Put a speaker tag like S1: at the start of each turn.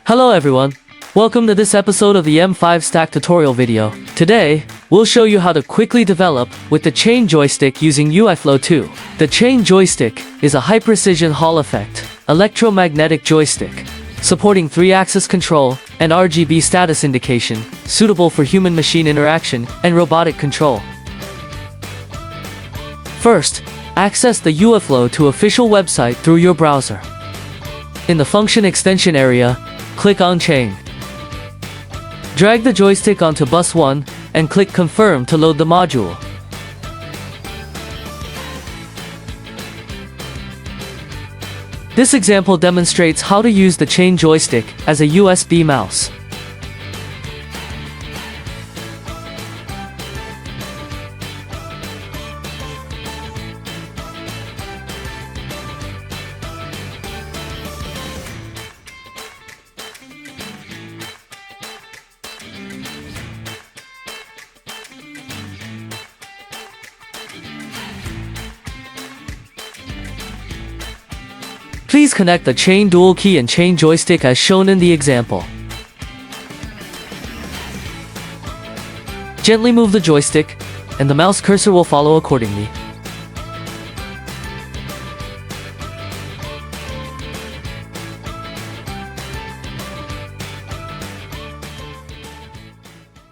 S1: Hello everyone. Welcome to this episode of the M5Stack tutorial video. Today, we'll show you how to quickly develop with the Chain Joystick using UiFlow2. The Chain Joystick is a high-precision Hall effect, electromagnetic joystick, supporting 3-axis control and RGB status indication, suitable for human-machine interaction and robotic control. First, access the UiFlow2 official website through your browser. In the function extension area, click on Chain. Drag the joystick onto bus 1 and click Confirm to load the module. This example demonstrates how to use the Chain Joystick as a USB mouse. Please connect the Chain Dual Key and Chain Joystick as shown in the example. Gently move the joystick, and the mouse cursor will follow accordingly.